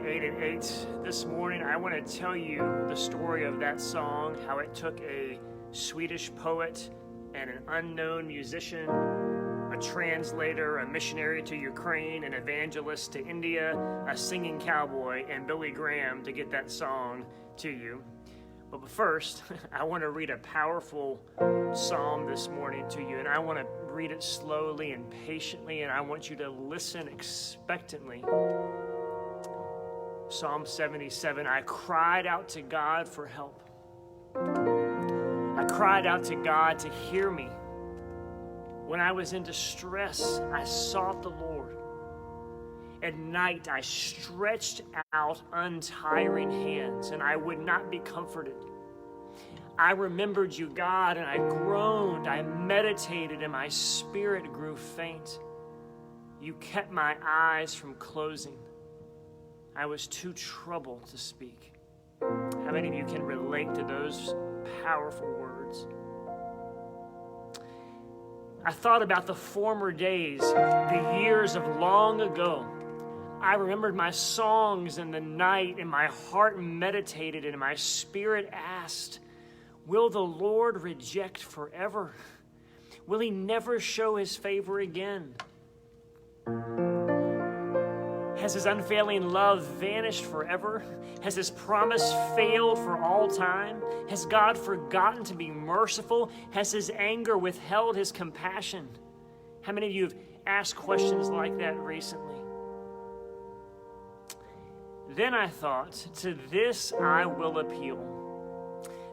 888 this morning, I want to tell you the story of that song, how it took a Swedish poet and an unknown musician, a translator, a missionary to Ukraine, an evangelist to India, a singing cowboy, and Billy Graham to get that song to you. But first, I want to read a powerful psalm this morning to you, and I want to read it slowly and patiently, and I want you to listen expectantly. Psalm 77, I cried out to God for help. I cried out to God to hear me. When I was in distress, I sought the Lord. At night, I stretched out untiring hands, and I would not be comforted. I remembered you, God, and I groaned. I meditated, and my spirit grew faint. You kept my eyes from closing. I was too troubled to speak. How many of you can relate to those powerful words? I thought about the former days, the years of long ago. I remembered my songs in the night, and my heart meditated, and my spirit asked, will the Lord reject forever? Will he never show his favor again? Has his unfailing love vanished forever? Has his promise failed for all time? Has God forgotten to be merciful? Has his anger withheld his compassion? How many of you have asked questions like that recently? Then I thought, to this I will appeal.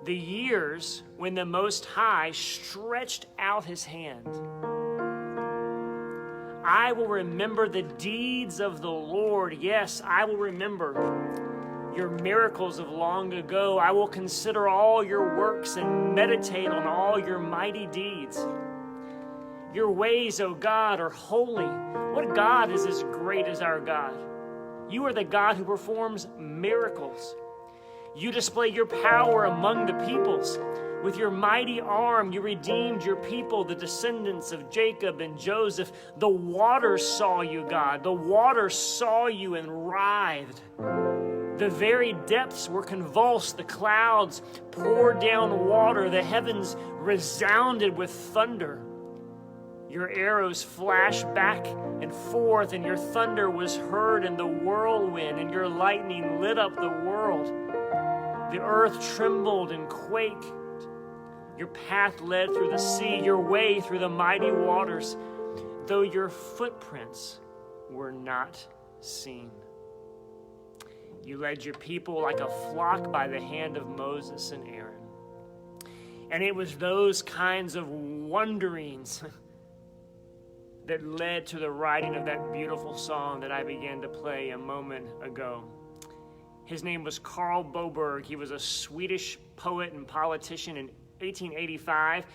The years when the Most High stretched out his hand. I will remember the deeds of the Lord. Yes, I will remember your miracles of long ago. I will consider all your works and meditate on all your mighty deeds. Your ways, O God, are holy. What God is as great as our God? You are the God who performs miracles. You display your power among the peoples. With your mighty arm, you redeemed your people, the descendants of Jacob and Joseph. The waters saw you, God. The waters saw you and writhed. The very depths were convulsed. The clouds poured down water. The heavens resounded with thunder. Your arrows flashed back and forth, and your thunder was heard in the whirlwind, and your lightning lit up the world. The earth trembled and quaked. Your path led through the sea, your way through the mighty waters, though your footprints were not seen. You led your people like a flock by the hand of Moses and Aaron. And it was those kinds of wanderings that led to the writing of that beautiful song that I began to play a moment ago. His name was Carl Boberg. He was a Swedish poet and politician in 1885.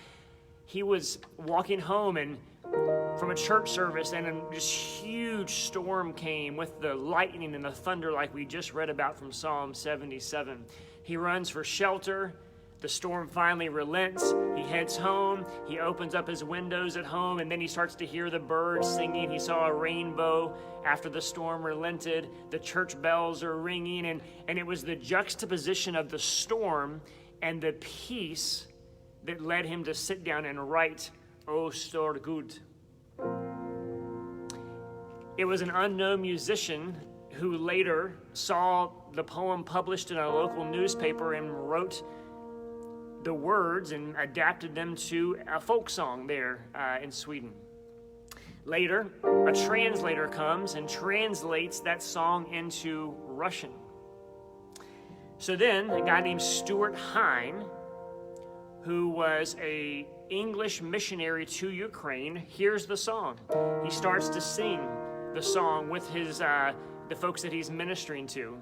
He was walking home and from a church service, and this huge storm came with the lightning and the thunder like we just read about from Psalm 77. He runs for shelter. The storm finally relents. He heads home. He opens up his windows at home, and then he starts to hear the birds singing. He saw a rainbow after the storm relented. The church bells are ringing, and it was the juxtaposition of the storm and the peace that led him to sit down and write, O stor Gud. It was an unknown musician who later saw the poem published in a local newspaper and wrote the words and adapted them to a folk song there in Sweden. Later, a translator comes and translates that song into Russian. So then, a guy named Stuart Hine, who was an English missionary to Ukraine, hears the song. He starts to sing the song with his the folks that he's ministering to.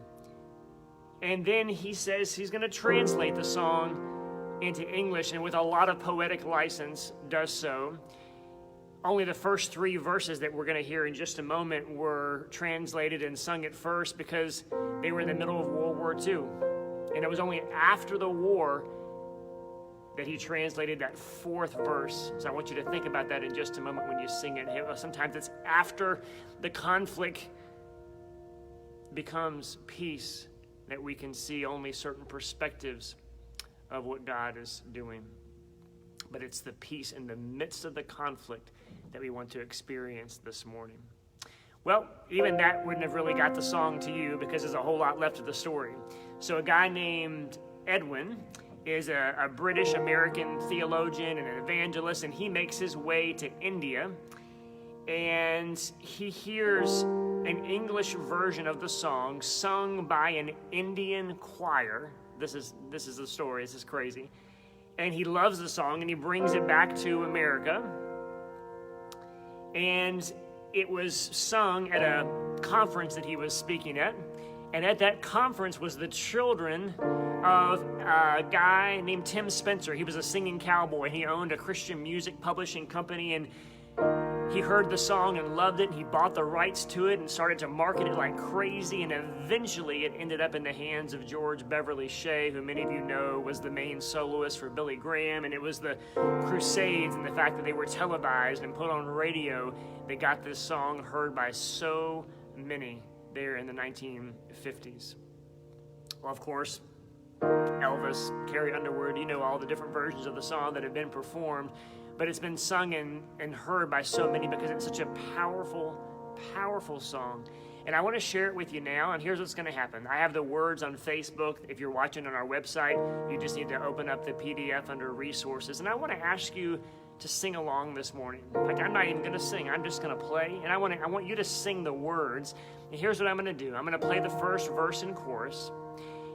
And then he says he's going to translate the song into English, and with a lot of poetic license does so. Only the first 3 verses that we're going to hear in just a moment were translated and sung at first because they were in the middle of World War II. And it was only after the war that he translated that 4th verse. So I want you to think about that in just a moment when you sing it. Sometimes it's after the conflict becomes peace that we can see only certain perspectives of what God is doing. But it's the peace in the midst of the conflict that we want to experience this morning. Well, even that wouldn't have really got the song to you because there's a whole lot left of the story. So a guy named Edwin is a British-American theologian and an evangelist, and he makes his way to India, and he hears an English version of the song sung by an Indian choir. This is the story. This is crazy. And he loves the song, and he brings it back to America. And it was sung at a conference that he was speaking at. And at that conference was the children of a guy named Tim Spencer. He was a singing cowboy. He owned a Christian music publishing company, and he heard the song and loved it, and he bought the rights to it and started to market it like crazy, and eventually it ended up in the hands of George Beverly Shea, who many of you know was the main soloist for Billy Graham, and it was the Crusades and the fact that they were televised and put on radio that got this song heard by so many there in the 1950s. Well, of course, Elvis, Carrie Underwood, you know all the different versions of the song that have been performed, but it's been sung and heard by so many because it's such a powerful, powerful song. And I want to share it with you now, and here's what's going to happen. I have the words on Facebook. If you're watching on our website, you just need to open up the PDF under resources. And I want to ask you to sing along this morning. Like, I'm not even going to sing. I'm just going to play, and I want you to sing the words. And here's what I'm going to do. I'm going to play the first verse and chorus.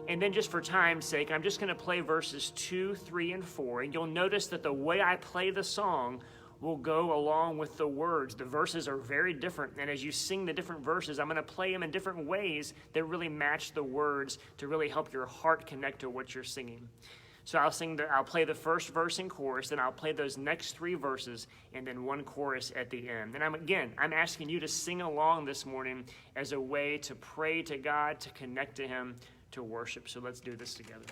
And then just for time's sake, I'm just going to play verses 2, 3, and 4. And you'll notice that the way I play the song will go along with the words. The verses are very different. And as you sing the different verses, I'm going to play them in different ways that really match the words to really help your heart connect to what you're singing. So I'll play the first verse and chorus, then I'll play those next 3 verses, and then one chorus at the end. And I'm asking you to sing along this morning as a way to pray to God, to connect to Him, to worship. So let's do this together.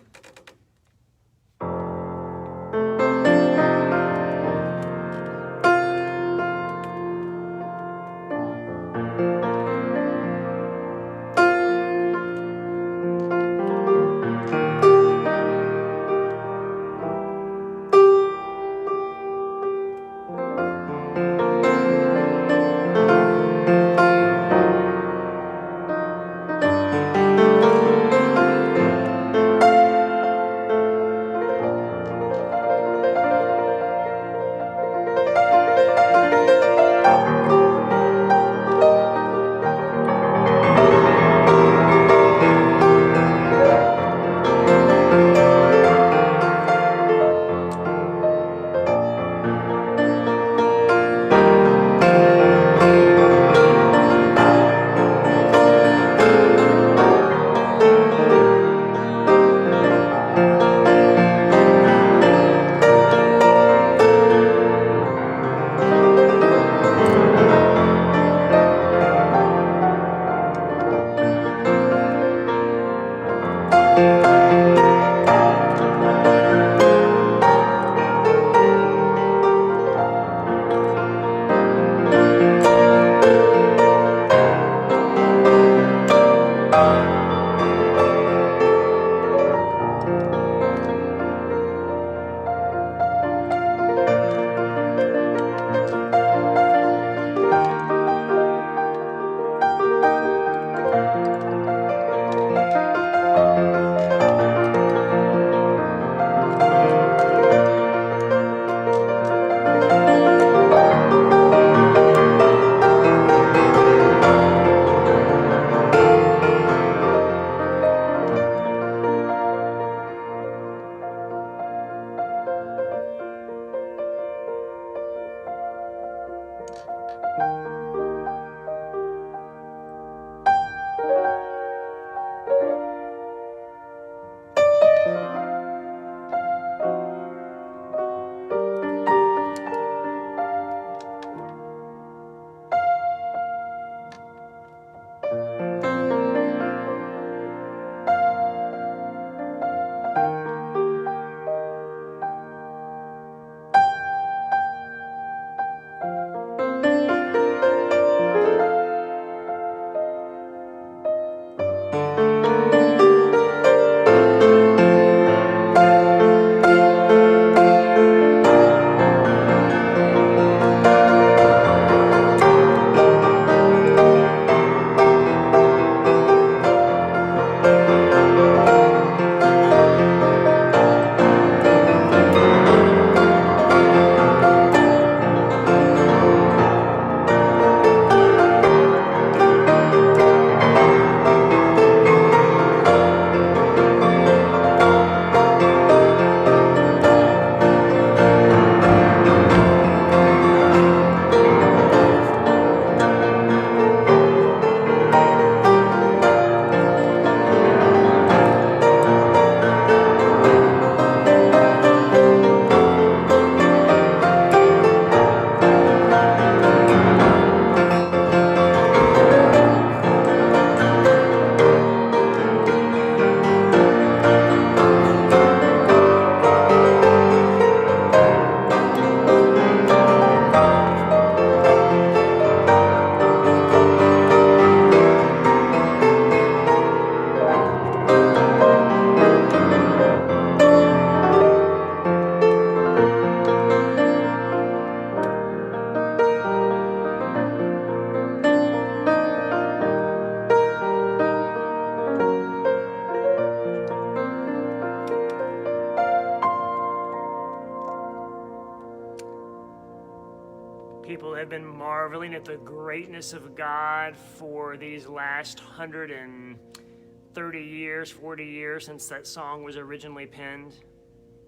I've been marveling at the greatness of God for these last 130 years, 40 years since that song was originally penned.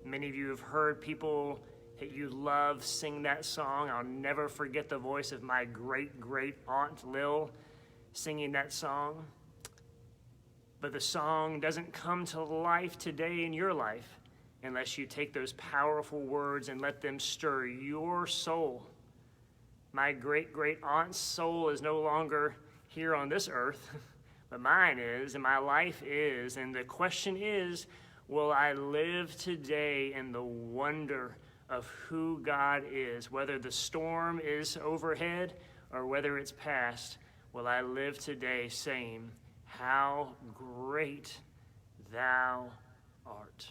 Many of you have heard people that you love sing that song. I'll never forget the voice of my great aunt Lil singing that song. But the song doesn't come to life today in your life unless you take those powerful words and let them stir your soul. My great aunt's soul is no longer here on this earth, but mine is, and my life is. And the question is, will I live today in the wonder of who God is? Whether the storm is overhead or whether it's past, will I live today saying, how great thou art.